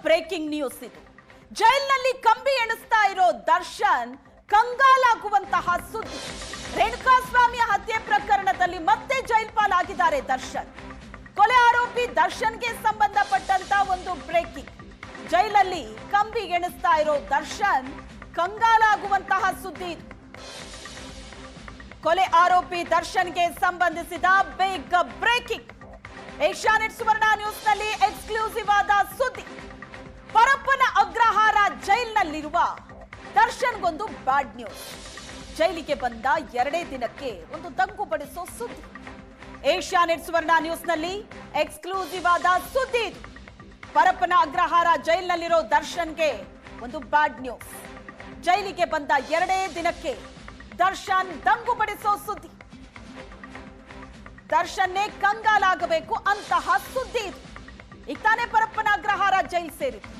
Breaking news ಇದು. ಜೈಲಿನಲ್ಲಿ ಕಂಬಿ ಎಣಿಸ್ತಾ ಇರೋ ದರ್ಶನ್ ಕಂಗಾಲಾಗುವಂತಹ ಸುದ್ದಿ. ರೇಣುಕಾಸ್ವಾಮಿ ಹತ್ಯೆ ಪ್ರಕರಣದಲ್ಲಿ ಮತ್ತೆ ಜೈಲ್ ಪಾಲಾಗಿದ್ದಾರೆ ದರ್ಶನ್. ಕೊಲೆ ಆರೋಪಿ ದರ್ಶನ್ಗೆ ಸಂಬಂಧಪಟ್ಟಂತ ಒಂದು ಬ್ರೇಕಿಂಗ್. ಜೈಲಲ್ಲಿ ಕಂಬಿ ಎಣಿಸ್ತಾ ಇರೋ ದರ್ಶನ್ ಕಂಗಾಲಾಗುವಂತಹ ಸುದ್ದಿ ಇದು. ಕೊಲೆ ಆರೋಪಿ ದರ್ಶನ್ಗೆ ಸಂಬಂಧಿಸಿದ big breaking. Asianet Suvarna news ನಲ್ಲಿ ಎಕ್ಸ್ಕ್ಲೂಸಿವ್ ಆದ ಸುದ್ದಿ. ಪರಪ್ಪನ ಅಗ್ರಹಾರ ಜೈಲಿನಲ್ಲಿರುವ ದರ್ಶನ್ಗೊಂದು ಬ್ಯಾಡ್ ನ್ಯೂಸ್. ಜೈಲಿಗೆ ಬಂದ 2 ದಿನಕ್ಕೆ ಒಂದು ದಂಗು ಬಡಿಸೋ ಸುದ್ದಿ. ಏಷ್ಯಾನೆಟ್ ಸುವರ್ಣ ನ್ಯೂಸ್ ನಲ್ಲಿ ಎಕ್ಸ್ಕ್ಲೂಸಿವ್ ಆದ ಸುದ್ದಿ ಇದು. ಪರಪ್ಪನ ಅಗ್ರಹಾರ ಜೈಲಿನಲ್ಲಿರೋ ದರ್ಶನ್ಗೆ ಒಂದು ಬ್ಯಾಡ್ ನ್ಯೂಸ್. ಜೈಲಿಗೆ ಬಂದ 2 ದಿನಕ್ಕೆ ದರ್ಶನ್ ದಂಗು ಬಡಿಸೋ ಸುದ್ದಿ. ದರ್ಶನ್ನೇ ಕಂಗಾಲಾಗಬೇಕು ಅಂತಹ ಸುದ್ದಿ ಇದು. ಈಗ ತಾನೇ ಪರಪ್ಪನ ಅಗ್ರಹಾರ ಜೈಲ್ ಸೇರಿತು.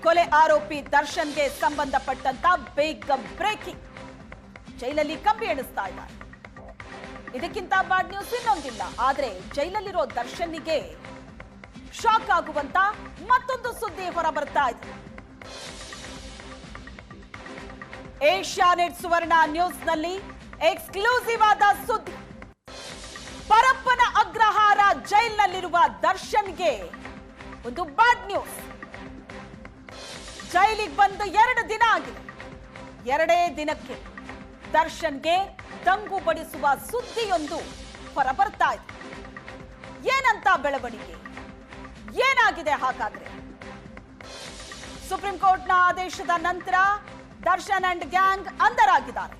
ಕೊಲೆ ಆರೋಪಿ ದರ್ಶನ್ಗೆ ಸಂಬಂಧಪಟ್ಟಂತ ಬಿಗ್ ಬ್ರೇಕಿಂಗ್. ಜೈಲಲ್ಲಿ ಕಂಬಿ ಎಣಿಸ್ತಾ ಇದ್ದಾರೆ. ಇದಕ್ಕಿಂತ ಬ್ಯಾಡ್ ನ್ಯೂಸ್ ಇನ್ನೊಂದಿಲ್ಲ. ಆದ್ರೆ ಜೈಲಲ್ಲಿರೋ ದರ್ಶನ್ನಿಗೆ ಶಾಕ್ ಆಗುವಂತ ಮತ್ತೊಂದು ಸುದ್ದಿ ಹೊರಬರ್ತಾ ಇದೆ. ಏಷ್ಯಾನೆಟ್ ಸುವರ್ಣ ನ್ಯೂಸ್ ನಲ್ಲಿ ಎಕ್ಸ್ಕ್ಲೂಸಿವ್ ಆದ ಸುದ್ದಿ. ಪರಪ್ಪನ ಅಗ್ರಹಾರ ಜೈಲಿನಲ್ಲಿರುವ ದರ್ಶನ್ಗೆ ಒಂದು ಬ್ಯಾಡ್ ನ್ಯೂಸ್. ಜೈಲಿಗೆ ಬಂದು 2 ದಿನ ಆಗಿದೆ. 2 ದಿನಕ್ಕೆ ದರ್ಶನ್ಗೆ ದಂಗು ಬಡಿಸುವ ಸುದ್ದಿಯೊಂದು ಹೊರಬರ್ತಾ ಇದೆ. ಏನಂತ ಬೆಳವಣಿಗೆ, ಏನಾಗಿದೆ ಹಾಗಾದ್ರೆ? ಸುಪ್ರೀಂ ಕೋರ್ಟ್ನ ಆದೇಶದ ನಂತರ ದರ್ಶನ್ ಅಂಡ್ ಗ್ಯಾಂಗ್ ಅಂಧರಾಗಿದ್ದಾರೆ.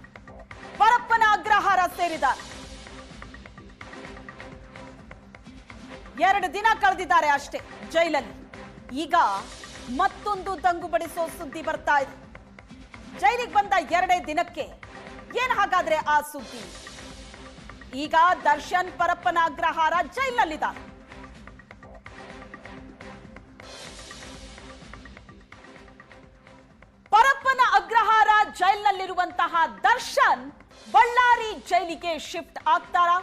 ಪರಪ್ಪನ ಅಗ್ರಹಾರ ಸೇರಿದ್ದಾರೆ. 2 ದಿನ ಕಳೆದಿದ್ದಾರೆ ಅಷ್ಟೇ ಜೈಲಲ್ಲಿ. ಈಗ ಮತ್ತೊಂದು ದಂಗು ಬಡಿಸೋ ಸುದ್ದಿ ಬರ್ತಾ ಇದೆ. ಜೈಲಿಗೆ ಬಂದ 2 ದಿನಕ್ಕೆ ಏನ್ ಹಾಗಾದ್ರೆ ಆ ಸುದ್ದಿ? ಈಗ ದರ್ಶನ್ ಪರಪ್ಪನ ಅಗ್ರಹಾರ ಜೈಲಿನಲ್ಲಿದ್ದಾರೆ. ಪರಪ್ಪನ ಅಗ್ರಹಾರ ಜೈಲಿನಲ್ಲಿರುವಂತಹ ದರ್ಶನ್ ಬಳ್ಳಾರಿ ಜೈಲಿಗೆ ಶಿಫ್ಟ್ ಆಗ್ತಾರಾ?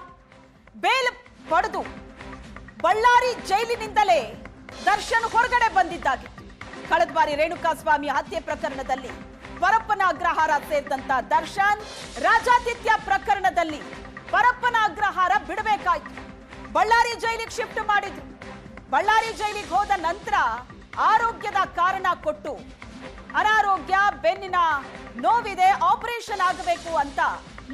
ಬೇಲ್ ಪಡೆದು ಬಳ್ಳಾರಿ ಜೈಲಿನಿಂದಲೇ ದರ್ಶನ್ ಹೊರಗಡೆ ಬಂದಿದ್ದಾಗಿತ್ತು. ಕಳೆದ ಬಾರಿ ರೇಣುಕಾಸ್ವಾಮಿ ಹತ್ಯೆ ಪ್ರಕರಣದಲ್ಲಿ ಪರಪ್ಪನ ಅಗ್ರಹಾರ ಸೇರಿದಂತ ದರ್ಶನ್ ರಾಜಾತಿಥ್ಯ ಪ್ರಕರಣದಲ್ಲಿ ಪರಪ್ಪನ ಅಗ್ರಹಾರ ಬಿಡಬೇಕಾಯ್ತು. ಬಳ್ಳಾರಿ ಜೈಲಿಗೆ ಶಿಫ್ಟ್ ಮಾಡಿದ್ರು. ಬಳ್ಳಾರಿ ಜೈಲಿಗೆ ಹೋದ ನಂತರ ಆರೋಗ್ಯದ ಕಾರಣ ಕೊಟ್ಟು ಅನಾರೋಗ್ಯ, ಬೆನ್ನಿನ ನೋವಿದೆ, ಆಪರೇಷನ್ ಆಗಬೇಕು ಅಂತ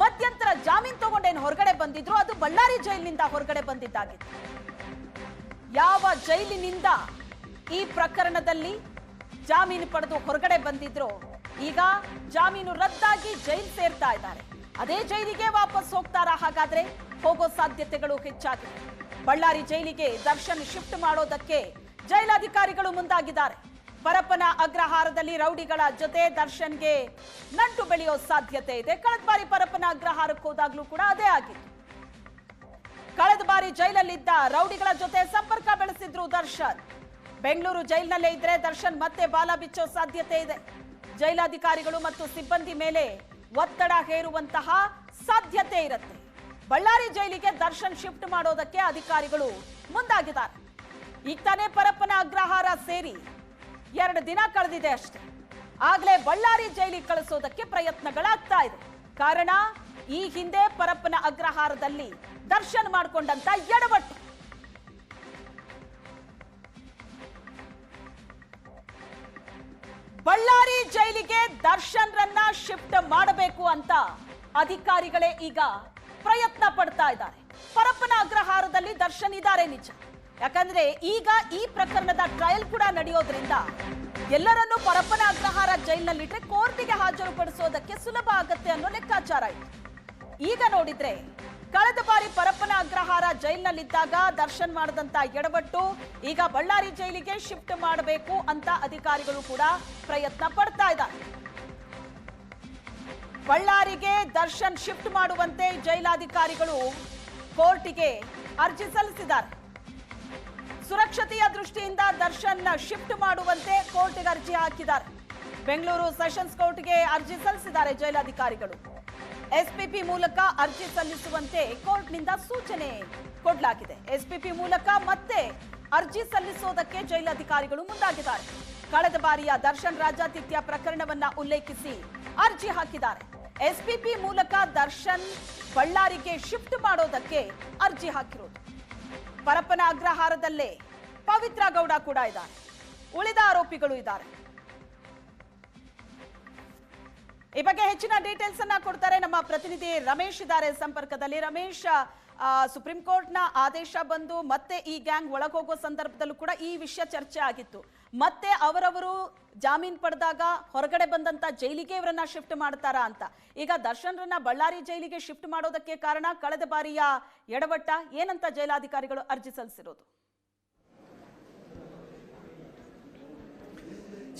ಮಧ್ಯಂತರ ಜಾಮೀನು ತಗೊಂಡೇನು ಹೊರಗಡೆ ಬಂದಿದ್ರು. ಅದು ಬಳ್ಳಾರಿ ಜೈಲಿನಿಂದ ಹೊರಗಡೆ ಬಂದಿದ್ದಾಗಿತ್ತು. ಯಾವ ಜೈಲಿನಿಂದ ಈ ಪ್ರಕರಣದಲ್ಲಿ ಜಾಮೀನು ಪಡೆದು ಹೊರಗಡೆ ಬಂದಿದ್ರು, ಈಗ ಜಾಮೀನು ರದ್ದಾಗಿ ಜೈಲ್ ಸೇರ್ತಾ ಇದ್ದಾರೆ. ಅದೇ ಜೈಲಿಗೆ ವಾಪಸ್ ಹೋಗ್ತಾರಾ? ಹಾಗಾದ್ರೆ ಹೋಗೋ ಸಾಧ್ಯತೆಗಳು ಹೆಚ್ಚಾಗಿದೆ. ಬಳ್ಳಾರಿ ಜೈಲಿಗೆ ದರ್ಶನ್ ಶಿಫ್ಟ್ ಮಾಡೋದಕ್ಕೆ ಜೈಲಾಧಿಕಾರಿಗಳು ಮುಂದಾಗಿದ್ದಾರೆ. ಪರಪ್ಪನ ಅಗ್ರಹಾರದಲ್ಲಿ ರೌಡಿಗಳ ಜೊತೆ ದರ್ಶನ್ಗೆ ನಂಟು ಬೆಳೆಯೋ ಸಾಧ್ಯತೆ ಇದೆ. ಕಳೆದ ಬಾರಿ ಪರಪ್ಪನ ಅಗ್ರಹಾರಕ್ಕೆ ಹೋದಾಗ್ಲೂ ಕೂಡ ಅದೇ ಆಗಿತ್ತು. ಕಳೆದ ಬಾರಿ ಜೈಲಲ್ಲಿದ್ದ ರೌಡಿಗಳ ಜೊತೆ ಸಂಪರ್ಕ ಬೆಳೆಸಿದ್ರು ದರ್ಶನ್. ಬೆಂಗಳೂರು ಜೈಲಿನಲ್ಲೇ ಇದ್ರೆ ದರ್ಶನ್ ಮತ್ತೆ ಬಾಲ ಬಿಚ್ಚೋ ಸಾಧ್ಯತೆ ಇದೆ. ಜೈಲಾಧಿಕಾರಿಗಳು ಮತ್ತು ಸಿಬ್ಬಂದಿ ಮೇಲೆ ಒತ್ತಡ ಹೇರುವಂತಹ ಸಾಧ್ಯತೆ ಇರುತ್ತೆ. ಬಳ್ಳಾರಿ ಜೈಲಿಗೆ ದರ್ಶನ್ ಶಿಫ್ಟ್ ಮಾಡೋದಕ್ಕೆ ಅಧಿಕಾರಿಗಳು ಮುಂದಾಗಿದ್ದಾರೆ. ಈಗ ತಾನೇ ಪರಪ್ಪನ ಅಗ್ರಹಾರ ಸೇರಿ 2 ದಿನ ಕಳೆದಿದೆ ಅಷ್ಟೇ. ಆಗ್ಲೇ ಬಳ್ಳಾರಿ ಜೈಲಿಗೆ ಕಳಿಸೋದಕ್ಕೆ ಪ್ರಯತ್ನಗಳಾಗ್ತಾ ಇದೆ. ಕಾರಣ, ಈ ಹಿಂದೆ ಪರಪ್ಪನ ಅಗ್ರಹಾರದಲ್ಲಿ ದರ್ಶನ್ ಮಾಡಿಕೊಂಡಂತ ಎಡವಟ್ಟು. ಬಳ್ಳಾರಿ ಜೈಲಿಗೆ ದರ್ಶನ್ ರನ್ನ ಶಿಫ್ಟ್ ಮಾಡಬೇಕು ಅಂತ ಅಧಿಕಾರಿಗಳೇ ಈಗ ಪ್ರಯತ್ನ ಪಡ್ತಾ ಇದ್ದಾರೆ. ಪರಪ್ಪನ ಅಗ್ರಹಾರದಲ್ಲಿ ದರ್ಶನ್ ಇದ್ದಾರೆ ನಿಜ. ಯಾಕಂದ್ರೆ ಈಗ ಈ ಪ್ರಕರಣದ ಟ್ರಯಲ್ ಕೂಡ ನಡೆಯೋದ್ರಿಂದ ಎಲ್ಲರನ್ನೂ ಪರಪ್ಪನ ಅಗ್ರಹಾರ ಜೈಲಿನಲ್ಲಿಟ್ರೆ ಕೋರ್ಟಿಗೆ ಹಾಜರುಪಡಿಸೋದಕ್ಕೆ ಸುಲಭ ಆಗತ್ತೆ ಅನ್ನೋ ಲೆಕ್ಕಾಚಾರ ಇತ್ತು. ಈಗ ನೋಡಿದ್ರೆ ಕಳೆದ ಬಾರಿ ಪರಪ್ಪನ ಅಗ್ರಹಾರ ಜೈಲಿನಲ್ಲಿದ್ದಾಗ ದರ್ಶನ್ ಮಾಡಿದಂತ ಎಡವಟ್ಟು ಈಗ ಬಳ್ಳಾರಿ ಜೈಲಿಗೆ ಶಿಫ್ಟ್ ಮಾಡಬೇಕು ಅಂತ ಅಧಿಕಾರಿಗಳು ಕೂಡ ಪ್ರಯತ್ನ ಪಡ್ತಾ ಇದ್ದಾರೆ. ಬಳ್ಳಾರಿಗೆ ದರ್ಶನ್ ಶಿಫ್ಟ್ ಮಾಡುವಂತೆ ಜೈಲಾಧಿಕಾರಿಗಳು ಕೋರ್ಟಿಗೆ ಅರ್ಜಿ ಸಲ್ಲಿಸಿದ್ದಾರೆ. ಸುರಕ್ಷತೆಯ ದೃಷ್ಟಿಯಿಂದ ದರ್ಶನ್ ಶಿಫ್ಟ್ ಮಾಡುವಂತೆ ಕೋರ್ಟ್ಗೆ ಅರ್ಜಿ ಹಾಕಿದ್ದಾರೆ. ಬೆಂಗಳೂರು ಸೆಷನ್ಸ್ ಕೋರ್ಟ್ಗೆ ಅರ್ಜಿ ಸಲ್ಲಿಸಿದ್ದಾರೆ ಜೈಲಾಧಿಕಾರಿಗಳು. ಎಸ್ಪಿಪಿ ಮೂಲಕ ಅರ್ಜಿ ಸಲ್ಲಿಸುವಂತೆ ಕೋರ್ಟ್ನಿಂದ ಸೂಚನೆ ಕೊಡಲಾಗಿದೆ. ಎಸ್ಪಿಪಿ ಮೂಲಕ ಮತ್ತೆ ಅರ್ಜಿ ಸಲ್ಲಿಸೋದಕ್ಕೆ ಜೈಲು ಅಧಿಕಾರಿಗಳು ಮುಂದಾಗಿದ್ದಾರೆ. ಕಳೆದ ಬಾರಿಯ ದರ್ಶನ್ ರಾಜಾತಿಥ್ಯ ಪ್ರಕರಣವನ್ನ ಉಲ್ಲೇಖಿಸಿ ಅರ್ಜಿ ಹಾಕಿದ್ದಾರೆ. ಎಸ್ಪಿಪಿ ಮೂಲಕ ದರ್ಶನ್ ಬಳ್ಳಾರಿಗೆ ಶಿಫ್ಟ್ ಮಾಡೋದಕ್ಕೆ ಅರ್ಜಿ ಹಾಕಿರೋದು. ಪರಪ್ಪನ ಅಗ್ರಹಾರದಲ್ಲೇ ಪವಿತ್ರ ಗೌಡ ಕೂಡ ಇದ್ದಾರೆ. ಉಳಿದ ಆರೋಪಿಗಳು ಇದ್ದಾರೆ. ಈ ಬಗ್ಗೆ ಹೆಚ್ಚಿನ ಡೀಟೇಲ್ಸ್ ಅನ್ನ ಕೊಡ್ತಾರೆ ನಮ್ಮ ಪ್ರತಿನಿಧಿ ರಮೇಶ್ ಇದ್ದಾರೆ ಸಂಪರ್ಕದಲ್ಲಿ. ರಮೇಶ್, ಸುಪ್ರೀಂ ಕೋರ್ಟ್ನ ಆದೇಶ ಬಂದು ಮತ್ತೆ ಈ ಗ್ಯಾಂಗ್ ಒಳಗೋಗೋ ಸಂದರ್ಭದಲ್ಲೂ ಕೂಡ ಈ ವಿಷಯ ಚರ್ಚೆ ಆಗಿತ್ತು. ಮತ್ತೆ ಅವರವರು ಜಾಮೀನ್ ಪಡೆದಾಗ ಹೊರಗಡೆ ಬಂದಂತ ಜೈಲಿಗೆ ಇವರನ್ನ ಶಿಫ್ಟ್ ಮಾಡ್ತಾರಾ ಅಂತ. ಈಗ ದರ್ಶನ್ರನ್ನ ಬಳ್ಳಾರಿ ಜೈಲಿಗೆ ಶಿಫ್ಟ್ ಮಾಡೋದಕ್ಕೆ ಕಾರಣ ಕಳೆದ ಬಾರಿಯ ಎಡವಟ್ಟ ಏನಂತ ಜೈಲಾಧಿಕಾರಿಗಳು ಅರ್ಜಿ ಸಲ್ಲಿಸಿರೋದು?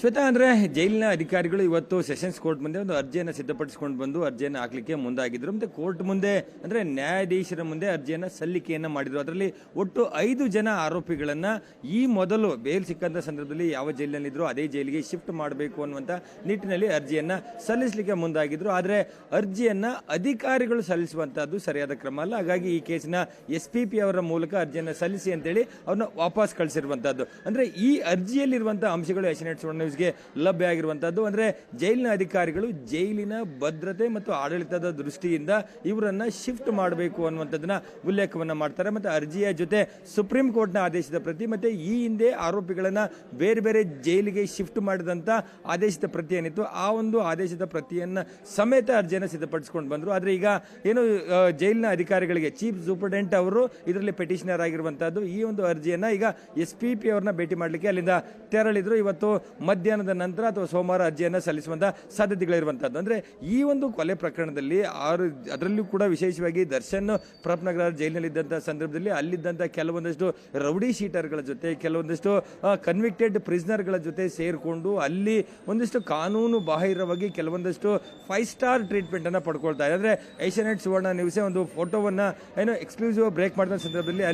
ಶ್ವೇತಾ, ಅಂದರೆ ಜೈಲಿನ ಅಧಿಕಾರಿಗಳು ಇವತ್ತು ಸೆಷನ್ಸ್ ಕೋರ್ಟ್ ಮುಂದೆ ಒಂದು ಅರ್ಜಿಯನ್ನು ಸಿದ್ಧಪಡಿಸಿಕೊಂಡು ಬಂದು ಅರ್ಜಿಯನ್ನು ಹಾಕಲಿಕ್ಕೆ ಮುಂದಾಗಿದ್ರು. ಮತ್ತು ಕೋರ್ಟ್ ಮುಂದೆ ಅಂದರೆ ನ್ಯಾಯಾಧೀಶರ ಮುಂದೆ ಅರ್ಜಿಯನ್ನು ಸಲ್ಲಿಕೆಯನ್ನು ಮಾಡಿದರು. ಅದರಲ್ಲಿ ಒಟ್ಟು 5 ಜನ ಆರೋಪಿಗಳನ್ನು ಈ ಮೊದಲು ಬೇಲ್ ಸಿಕ್ಕಂಥ ಸಂದರ್ಭದಲ್ಲಿ ಯಾವ ಜೈಲಿನಲ್ಲಿದ್ದರೂ ಅದೇ ಜೈಲಿಗೆ ಶಿಫ್ಟ್ ಮಾಡಬೇಕು ಅನ್ನುವಂಥ ನಿಟ್ಟಿನಲ್ಲಿ ಅರ್ಜಿಯನ್ನು ಸಲ್ಲಿಸಲಿಕ್ಕೆ ಮುಂದಾಗಿದ್ರು. ಆದರೆ ಅರ್ಜಿಯನ್ನು ಅಧಿಕಾರಿಗಳು ಸಲ್ಲಿಸುವಂಥದ್ದು ಸರಿಯಾದ ಕ್ರಮ ಅಲ್ಲ. ಹಾಗಾಗಿ ಈ ಕೇಸಿನ SPP ಅವರ ಮೂಲಕ ಅರ್ಜಿಯನ್ನು ಸಲ್ಲಿಸಿ ಅಂತೇಳಿ ಅವ್ರನ್ನ ವಾಪಸ್ ಕಳಿಸಿರುವಂಥದ್ದು. ಅಂದರೆ ಈ ಅರ್ಜಿಯಲ್ಲಿರುವಂಥ ಅಂಶಗಳು ಏಷ್ಯಾನೆಟ್ ಸುವರ್ಣ ನ್ಯೂಸ್ಗೆ ಲಭ್ಯ ಆಗಿರುವಂತದ್ದು. ಅಂದ್ರೆ ಜೈಲಿನ ಅಧಿಕಾರಿಗಳು ಜೈಲಿನ ಭದ್ರತೆ ಮತ್ತು ಆಡಳಿತದ ದೃಷ್ಟಿಯಿಂದ ಇವರನ್ನ ಶಿಫ್ಟ್ ಮಾಡಬೇಕು ಅನ್ನುವಂಥದ್ದನ್ನ ಉಲ್ಲೇಖವನ್ನ ಮಾಡ್ತಾರೆ. ಮತ್ತೆ ಅರ್ಜಿಯ ಜೊತೆ ಸುಪ್ರೀಂ ಕೋರ್ಟ್ನ ಆದೇಶದ ಪ್ರತಿ ಮತ್ತೆ ಈ ಹಿಂದೆ ಆರೋಪಿಗಳನ್ನ ಬೇರೆ ಬೇರೆ ಜೈಲಿಗೆ ಶಿಫ್ಟ್ ಮಾಡಿದಂತ ಆದೇಶದ ಪ್ರತಿ ಏನಿತ್ತು ಆ ಒಂದು ಆದೇಶದ ಪ್ರತಿಯನ್ನ ಸಮೇತ ಅರ್ಜಿಯನ್ನು ಸಿದ್ಧಪಡಿಸಿಕೊಂಡು ಬಂದ್ರು. ಆದ್ರೆ ಈಗ ಏನು ಜೈಲಿನ ಅಧಿಕಾರಿಗಳಿಗೆ ಚೀಫ್ ಸೂಪರಿಂಟೆಂಡೆಂಟ್ ಅವರು ಇದರಲ್ಲಿ ಪೆಟಿಷನರ್ ಆಗಿರುವಂತಹದ್ದು. ಈ ಒಂದು ಅರ್ಜಿಯನ್ನ ಈಗ SPP ಅವರನ್ನ ಭೇಟಿ ಮಾಡಲಿಕ್ಕೆ ಅಲ್ಲಿಂದ ತೆರಳಿದ್ರು. ಇವತ್ತು ಮಧ್ಯಾಹ್ನದ ನಂತರ ಅಥವಾ ಸೋಮವಾರ ಅರ್ಜಿಯನ್ನು ಸಲ್ಲಿಸುವಂತಹ ಸಾಧ್ಯತೆಗಳಿರುವಂತಹದ್ದು. ಅಂದ್ರೆ ಈ ಒಂದು ಕೊಲೆ ಪ್ರಕರಣದಲ್ಲಿ ಅದರಲ್ಲೂ ಕೂಡ ವಿಶೇಷವಾಗಿ ದರ್ಶನ್ ಪ್ರಪ್ನಗರ ಜೈಲಿನಲ್ಲಿದ್ದಂತಹ ಸಂದರ್ಭದಲ್ಲಿ ಅಲ್ಲಿದ್ದಂತಹ ಕೆಲವೊಂದಷ್ಟು ರೌಡಿ ಶೀಟರ್ಗಳ ಜೊತೆ ಕೆಲವೊಂದಷ್ಟು ಕನ್ವಿಕ್ಟೆಡ್ ಪ್ರಿಸನರ್ಗಳ ಜೊತೆ ಸೇರಿಕೊಂಡು ಅಲ್ಲಿ ಒಂದಿಷ್ಟು ಕಾನೂನು ಬಾಹಿರವಾಗಿ ಕೆಲವೊಂದಷ್ಟು 5 ಸ್ಟಾರ್ ಟ್ರೀಟ್ಮೆಂಟ್ ಅನ್ನ ಪಡ್ಕೊಳ್ತಾ ಇದೆ. ಅಂದ್ರೆ ಏಷ್ಯಾನೆಟ್ ಸುವರ್ಣ ನ್ಯೂಸ್ ಒಂದು ಫೋಟೋವನ್ನ ಏನೋ ಎಕ್ಸ್ಕ್ಲೂಸಿವ್ ಬ್ರೇಕ್ ಮಾಡಿದ ಸಂದರ್ಭದಲ್ಲಿ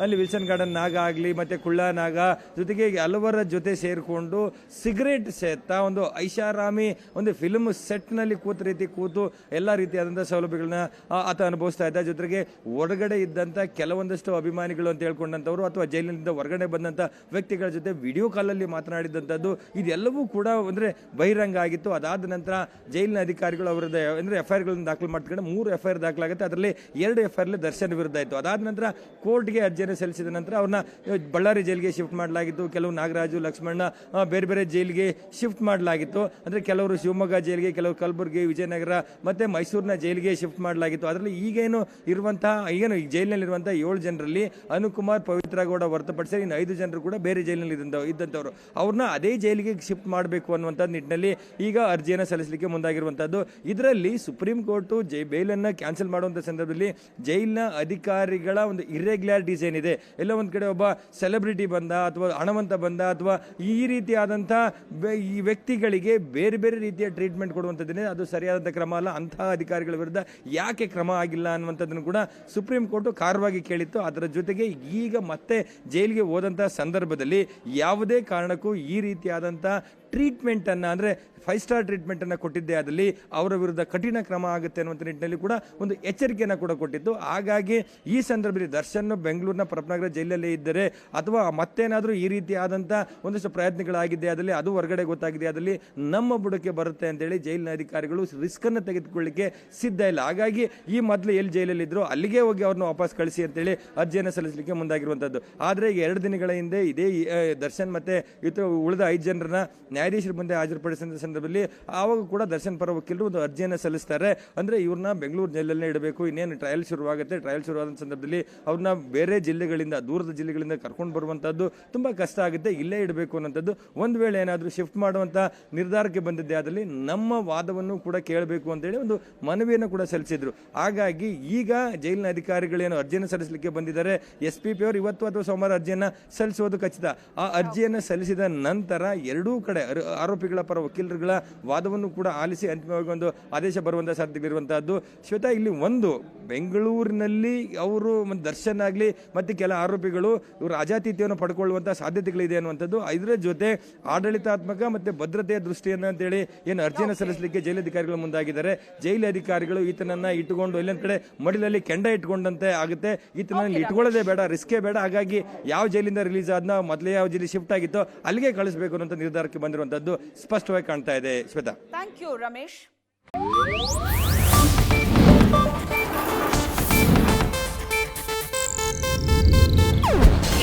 ಅಲ್ಲಿ ವಿಲ್ಸನ್ ಗಾರ್ಡನ್ ನಾಗ ಆಗಲಿ ಮತ್ತೆ ಕುಳ್ಳ ನಾಗ ಜೊತೆಗೆ ಹಲವರ ಜೊತೆ ಸೇರಿಕೊಂಡು ಸಿಗರೇಟ್ ಸೇತ ಒಂದು ಐಷಾರಾಮಿ ಒಂದು ಫಿಲ್ಮ್ ಸೆಟ್ ನಲ್ಲಿ ಕೂತ ರೀತಿ ಕೂತು ಎಲ್ಲಾ ರೀತಿಯಾದಂತಹ ಸೌಲಭ್ಯಗಳನ್ನ ಆತ ಅನುಭವಿಸ್ತಾ ಇದ್ದ. ಜೊತೆಗೆ ಹೊರಗಡೆ ಇದ್ದಂತ ಕೆಲವೊಂದಷ್ಟು ಅಭಿಮಾನಿಗಳು ಅಂತ ಹೇಳ್ಕೊಂಡಂತವ್ರು ಅಥವಾ ಜೈಲಿನಿಂದ ಹೊರಗಡೆ ಬಂದಂತ ವ್ಯಕ್ತಿಗಳ ಜೊತೆ ವಿಡಿಯೋ ಕಾಲ್ ಅಲ್ಲಿ ಮಾತನಾಡಿದಂತದ್ದು ಇದೆಲ್ಲವೂ ಕೂಡ ಅಂದ್ರೆ ಬಹಿರಂಗ ಆಗಿತ್ತು. ಅದಾದ ನಂತರ ಜೈಲಿನ ಅಧಿಕಾರಿಗಳು ಅವರದ್ದು ಅಂದ್ರೆ FIR ಗಳನ್ನು ದಾಖಲು ಮಾಡ್ಕೊಂಡು 3 FIR ದಾಖಲಾಗುತ್ತೆ. ಅದರಲ್ಲಿ 2 FIR ದರ್ಶನ್ ವಿರುದ್ಧ ಇತ್ತು. ಅದಾದ ನಂತರ ಕೋರ್ಟ್ಗೆ ಅರ್ಜಿಯನ್ನು ಸಲ್ಲಿಸಿದ ನಂತರ ಅವ್ರನ್ನ ಬಳ್ಳಾರಿ ಜೈಲಿಗೆ ಶಿಫ್ಟ್ ಮಾಡಲಾಗಿತ್ತು. ಕೆಲವು ನಾಗರಾಜು ಲಕ್ಷ್ಮಣ ಬೇರೆ ಬೇರೆ ಜೈಲಿಗೆ ಶಿಫ್ಟ್ ಮಾಡಲಾಗಿತ್ತು. ಅಂದ್ರೆ ಕೆಲವರು ಶಿವಮೊಗ್ಗ ಜೈಲಿಗೆ, ಕೆಲವರು ಕಲಬುರಗಿ, ವಿಜಯನಗರ ಮತ್ತೆ ಮೈಸೂರಿನ ಜೈಲಿಗೆ ಶಿಫ್ಟ್ ಮಾಡಲಾಗಿತ್ತು. ಅದರಲ್ಲಿ ಈಗೇನು ಈ ಜೈಲಿನಲ್ಲಿರುವಂತಹ 7 ಜನರಲ್ಲಿ ಅನುಕುಮಾರ್, ಪವಿತ್ರ ಗೌಡ ಹೊರತುಪಡಿಸಿ ಇನ್ನು 5 ಜನರು ಕೂಡ ಬೇರೆ ಜೈಲಿನಲ್ಲಿ ಇದ್ದಂಥವ್ರು. ಅವ್ರನ್ನ ಅದೇ ಜೈಲಿಗೆ ಶಿಫ್ಟ್ ಮಾಡಬೇಕು ಅನ್ನುವಂಥ ನಿಟ್ಟಿನಲ್ಲಿ ಈಗ ಅರ್ಜಿಯನ್ನು ಸಲ್ಲಿಸಲಿಕ್ಕೆ ಮುಂದಾಗಿರುವಂತಹದ್ದು. ಇದರಲ್ಲಿ ಸುಪ್ರೀಂ ಕೋರ್ಟ್ ಬೇಲನ್ನು ಕ್ಯಾನ್ಸಲ್ ಮಾಡುವಂತ ಸಂದರ್ಭದಲ್ಲಿ ಜೈಲಿನ ಅಧಿಕಾರಿಗಳ ಒಂದು ಇರ್ರೆಗ್ಯುಲಾರಿಟೀಸ್ ಏನಿದೆ, ಎಲ್ಲ ಒಂದ್ ಕಡೆ ಒಬ್ಬ ಸೆಲೆಬ್ರಿಟಿ ಬಂದ ಅಥವಾ ಹಣವಂತ ಬಂದ ಅಥವಾ ಈ ರೀತಿಯಾದಂಥ ಈ ವ್ಯಕ್ತಿಗಳಿಗೆ ಬೇರೆ ಬೇರೆ ರೀತಿಯ ಟ್ರೀಟ್ಮೆಂಟ್ ಕೊಡುವಂಥದ್ದೇನೆ ಅದು ಸರಿಯಾದಂಥ ಕ್ರಮ ಅಲ್ಲ. ಅಂತಹ ಅಧಿಕಾರಿಗಳ ವಿರುದ್ಧ ಯಾಕೆ ಕ್ರಮ ಆಗಿಲ್ಲ ಅನ್ನುವಂಥದ್ದನ್ನು ಕೂಡ ಸುಪ್ರೀಂ ಕೋರ್ಟ್ ಕಾರವಾಗಿ ಕೇಳಿತ್ತು. ಅದರ ಜೊತೆಗೆ ಈಗ ಮತ್ತೆ ಜೈಲಿಗೆ ಹೋದಂತಹ ಸಂದರ್ಭದಲ್ಲಿ ಯಾವುದೇ ಕಾರಣಕ್ಕೂ ಈ ರೀತಿಯಾದಂಥ ಟ್ರೀಟ್ಮೆಂಟ್ ಅನ್ನ ಅಂದ್ರೆ 5 ಸ್ಟಾರ್ ಟ್ರೀಟ್ಮೆಂಟ್ ಅನ್ನ ಕೊಟ್ಟಿದ್ದೇ ಆದಲ್ಲಿ ಅವರ ವಿರುದ್ಧ ಕಠಿಣ ಕ್ರಮ ಆಗುತ್ತೆ ಅನ್ನುವಂಥ ನಿಟ್ಟಿನಲ್ಲಿ ಕೂಡ ಒಂದು ಎಚ್ಚರಿಕೆಯನ್ನು ಕೂಡ ಕೊಟ್ಟಿತ್ತು. ಹಾಗಾಗಿ ಈ ಸಂದರ್ಭದಲ್ಲಿ ದರ್ಶನ್ ಬೆಂಗಳೂರಿನ ಪ್ರಪ್ನಗರ ಜೈಲಲ್ಲಿ ಇದ್ದರೆ ಅಥವಾ ಮತ್ತೇನಾದರೂ ಈ ರೀತಿಯಾದಂಥ ಒಂದಷ್ಟು ಪ್ರಯತ್ನಗಳಾಗಿದ್ದೇ ಆದಲ್ಲಿ ಅದು ಹೊರಗಡೆ ಗೊತ್ತಾಗಿದೆ ಆದಲ್ಲಿ ನಮ್ಮ ಬುಡಕ್ಕೆ ಬರುತ್ತೆ ಅಂತೇಳಿ ಜೈಲಿನ ಅಧಿಕಾರಿಗಳು ರಿಸ್ಕ್ ಅನ್ನು ತೆಗೆದುಕೊಳ್ಳಿಕ್ಕೆ ಸಿದ್ಧ ಇಲ್ಲ. ಹಾಗಾಗಿ ಈ ಮೊದಲು ಎಲ್ಲಿ ಜೈಲಲ್ಲಿ ಇದ್ರು ಅಲ್ಲಿಗೆ ಹೋಗಿ ಅವ್ರನ್ನ ವಾಪಸ್ ಕಳಿಸಿ ಅಂತೇಳಿ ಅರ್ಜಿಯನ್ನು ಸಲ್ಲಿಸಲಿಕ್ಕೆ ಮುಂದಾಗಿರುವಂಥದ್ದು. ಆದರೆ ಈಗ 2 ದಿನಗಳ ಹಿಂದೆ ಇದೇ ದರ್ಶನ್ ಮತ್ತೆ ಉಳಿದ 5 ಜನರನ್ನ ನ್ಯಾಯಾಧೀಶರ ಮುಂದೆ ಹಾಜರುಪಡಿಸಿದ ಸಂದರ್ಭದಲ್ಲಿ ಆವಾಗ ಕೂಡ ದರ್ಶನ್ ಪರ ವಕೀಲರು ಒಂದು ಅರ್ಜಿಯನ್ನು ಸಲ್ಲಿಸ್ತಾರೆ. ಅಂದ್ರೆ ಇವ್ರನ್ನ ಬೆಂಗಳೂರು ಜೈಲಲ್ಲೇ ಇಡಬೇಕು, ಇನ್ನೇನು ಟ್ರಯಲ್ ಶುರುವಾಗುತ್ತೆ, ಟ್ರಯಲ್ ಶುರುವಾದ ಸಂದರ್ಭದಲ್ಲಿ ಅವ್ರನ್ನ ಬೇರೆ ಜಿಲ್ಲೆಗಳಿಂದ ದೂರದ ಜಿಲ್ಲೆಗಳಿಂದ ಕರ್ಕೊಂಡು ಬರುವಂತದ್ದು ತುಂಬಾ ಕಷ್ಟ ಆಗುತ್ತೆ, ಇಲ್ಲೇ ಇಡಬೇಕು ಅನ್ನೋಂಥದ್ದು. ಒಂದು ವೇಳೆ ಏನಾದರೂ ಶಿಫ್ಟ್ ಮಾಡುವಂತ ನಿರ್ಧಾರಕ್ಕೆ ಬಂದಿದ್ದೆ ಆದಲ್ಲಿ ನಮ್ಮ ವಾದವನ್ನು ಕೂಡ ಕೇಳಬೇಕು ಅಂತೇಳಿ ಒಂದು ಮನವಿಯನ್ನು ಕೂಡ ಸಲ್ಲಿಸಿದ್ರು. ಹಾಗಾಗಿ ಈಗ ಜೈಲಿನ ಅಧಿಕಾರಿಗಳೇನು ಅರ್ಜಿಯನ್ನು ಸಲ್ಲಿಸಲಿಕ್ಕೆ ಬಂದಿದ್ದಾರೆ, SPP ಅವರು ಇವತ್ತು ಅಥವಾ ಸೋಮವಾರ ಅರ್ಜಿಯನ್ನು ಸಲ್ಲಿಸುವುದು ಖಚಿತ. ಆ ಅರ್ಜಿಯನ್ನು ಸಲ್ಲಿಸಿದ ನಂತರ ಎರಡೂ ಕಡೆ ಆರೋಪಿಗಳ ಪರ ವಕೀಲರುಗಳ ವಾದವನ್ನು ಕೂಡ ಆಲಿಸಿ ಅಂತಿಮವಾಗಿ ಒಂದು ಆದೇಶ ಬರುವಂತಹ ಸಾಧ್ಯತೆಗಳಿರುವಂತಹದ್ದು. ಶ್ವೇತಾ, ಇಲ್ಲಿ ಒಂದು ಬೆಂಗಳೂರಿನಲ್ಲಿ ಅವರು ದರ್ಶನ್ ಆಗಲಿ ಮತ್ತೆ ಕೆಲ ಆರೋಪಿಗಳು ಇವರು ರಾಜಾತಿಥ್ಯವನ್ನು ಪಡ್ಕೊಳ್ಳುವಂತಹ ಸಾಧ್ಯತೆಗಳಿದೆ ಅನ್ನುವಂಥದ್ದು. ಇದರ ಜೊತೆ ಆಡಳಿತಾತ್ಮಕ ಮತ್ತೆ ಭದ್ರತೆಯ ದೃಷ್ಟಿಯನ್ನು ಅಂತೇಳಿ ಏನು ಅರ್ಜಿಯನ್ನು ಸಲ್ಲಿಸಲಿಕ್ಕೆ ಜೈಲಧಿಕಾರಿಗಳು ಮುಂದಾಗಿದ್ದಾರೆ. ಜೈಲು ಅಧಿಕಾರಿಗಳು ಈತನನ್ನ ಇಟ್ಟುಕೊಂಡು ಎಲ್ಲೊಂದ್ ಕಡೆ ಮಡಿಲಲ್ಲಿ ಕೆಂಡ ಇಟ್ಕೊಂಡಂತೆ ಆಗುತ್ತೆ. ಈತನನ್ನ ಇಟ್ಕೊಳ್ಳೋದೇ ಬೇಡ, ರಿಸ್ಕೇ ಬೇಡ. ಹಾಗಾಗಿ ಯಾವ ಜೈಲಿಂದ ರಿಲೀಸ್ ಆದ್ನ ಮೊದಲೇ ಯಾವ ಜೈಲಿ ಶಿಫ್ಟ್ ಆಗಿತ್ತೋ ಅಲ್ಲಿಗೆ ಕಳಿಸಬೇಕು ಅನ್ನೋ ನಿರ್ಧಾರಕ್ಕೆ ಬಂದಿರುವಂತದ್ದು ಸ್ಪಷ್ಟವಾಗಿ ಕಾಣ್ತಾ ಇದೆ. Shweta, thank you Ramesh.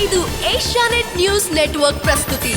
ಇದು ಏಷ್ಯಾನೆಟ್ ನ್ಯೂಸ್ ನೆಟ್ವರ್ಕ್ ಪ್ರಸ್ತುತಿ.